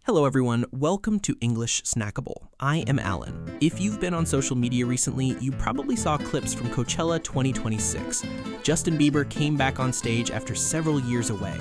Hello everyone, welcome to English Snackable. I am Alan. If you've been on social media recently, you probably saw clips from Coachella 2026. Justin Bieber came back on stage after several years away.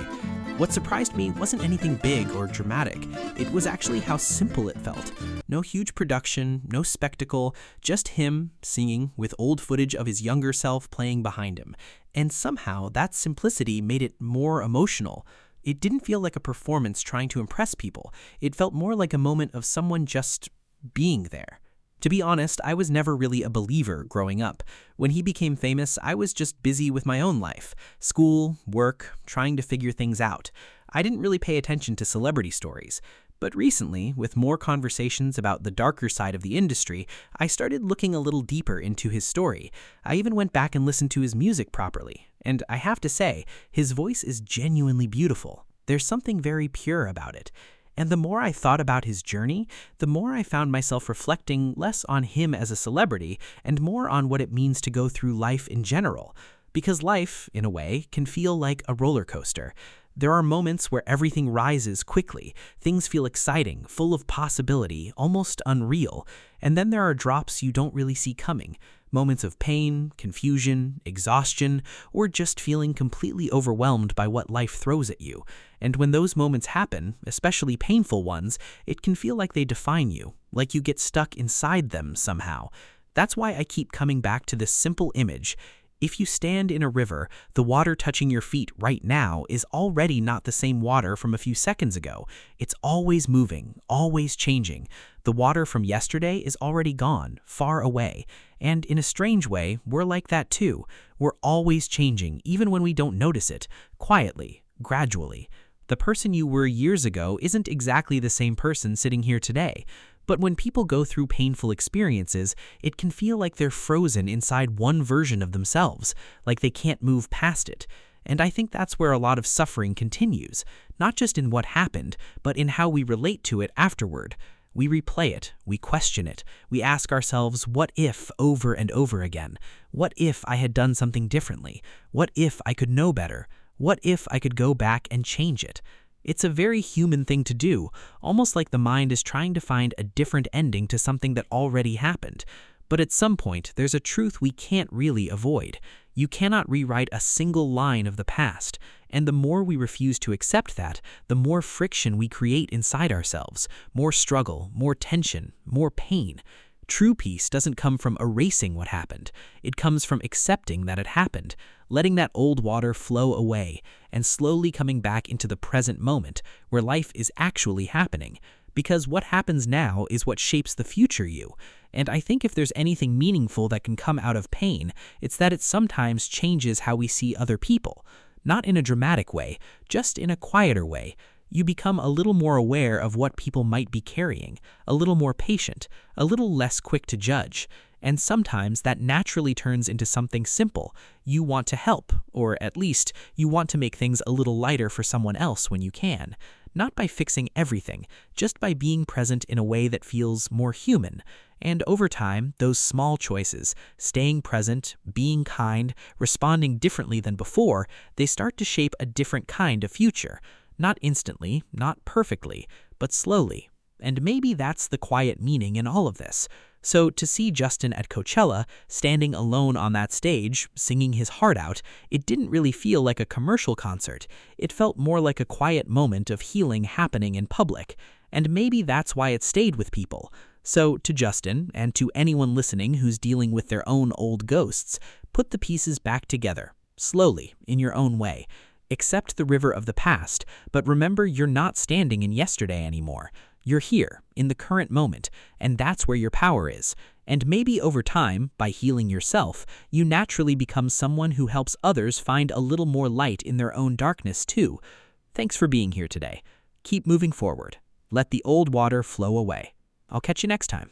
What surprised me wasn't anything big or dramatic. It was actually how simple it felt. No huge production, no spectacle, just him singing with old footage of his younger self playing behind him. And somehow that simplicity made it more emotional. It didn't feel like a performance trying to impress people. It felt more like a moment of someone just being there. To be honest, I was never really a believer growing up. When he became famous, I was just busy with my own life. School, work, trying to figure things out. I didn't really pay attention to celebrity stories. But recently, with more conversations about the darker side of the industry, I started looking a little deeper into his story. I even went back and listened to his music properly. And I have to say, his voice is genuinely beautiful. There's something very pure about it. And the more I thought about his journey, the more I found myself reflecting less on him as a celebrity and more on what it means to go through life in general. Because life, in a way, can feel like a roller coaster. There are moments where everything rises quickly, things feel exciting, full of possibility, almost unreal, and then there are drops you don't really see coming, moments of pain, confusion, exhaustion, or just feeling completely overwhelmed by what life throws at you. And when those moments happen, especially painful ones, it can feel like they define you, like you get stuck inside them somehow. That's why I keep coming back to this simple image. If you stand in a river, the water touching your feet right now is already not the same water from a few seconds ago. It's always moving, always changing. The water from yesterday is already gone, far away. And in a strange way, we're like that too. We're always changing, even when we don't notice it, quietly, gradually. The person you were years ago isn't exactly the same person sitting here today. But when people go through painful experiences, it can feel like they're frozen inside one version of themselves, like they can't move past it. And I think that's where a lot of suffering continues, not just in what happened, but in how we relate to it afterward. We replay it, we question it, we ask ourselves, what if, over and over again? What if I had done something differently? What if I could know better? What if I could go back and change it? It's a very human thing to do, almost like the mind is trying to find a different ending to something that already happened. But at some point, there's a truth we can't really avoid. You cannot rewrite a single line of the past, and the more we refuse to accept that, the more friction we create inside ourselves, more struggle, more tension, more pain. True peace doesn't come from erasing what happened. It comes from accepting that it happened, letting that old water flow away, and slowly coming back into the present moment where life is actually happening. Because what happens now is what shapes the future you. And I think if there's anything meaningful that can come out of pain, it's that it sometimes changes how we see other people. Not in a dramatic way, just in a quieter way. You become a little more aware of what people might be carrying, a little more patient, a little less quick to judge. And sometimes that naturally turns into something simple. You want to help, or at least you want to make things a little lighter for someone else when you can. Not by fixing everything, just by being present in a way that feels more human. And over time, those small choices, staying present, being kind, responding differently than before, they start to shape a different kind of future. Not instantly, not perfectly, but slowly. And maybe that's the quiet meaning in all of this. So to see Justin at Coachella, standing alone on that stage, singing his heart out, it didn't really feel like a commercial concert. It felt more like a quiet moment of healing happening in public. And maybe that's why it stayed with people. So to Justin, and to anyone listening who's dealing with their own old ghosts, put the pieces back together, slowly, in your own way. Accept the river of the past, but remember you're not standing in yesterday anymore. You're here, in the current moment, and that's where your power is. And maybe over time, by healing yourself, you naturally become someone who helps others find a little more light in their own darkness too. Thanks for being here today. Keep moving forward. Let the old water flow away. I'll catch you next time.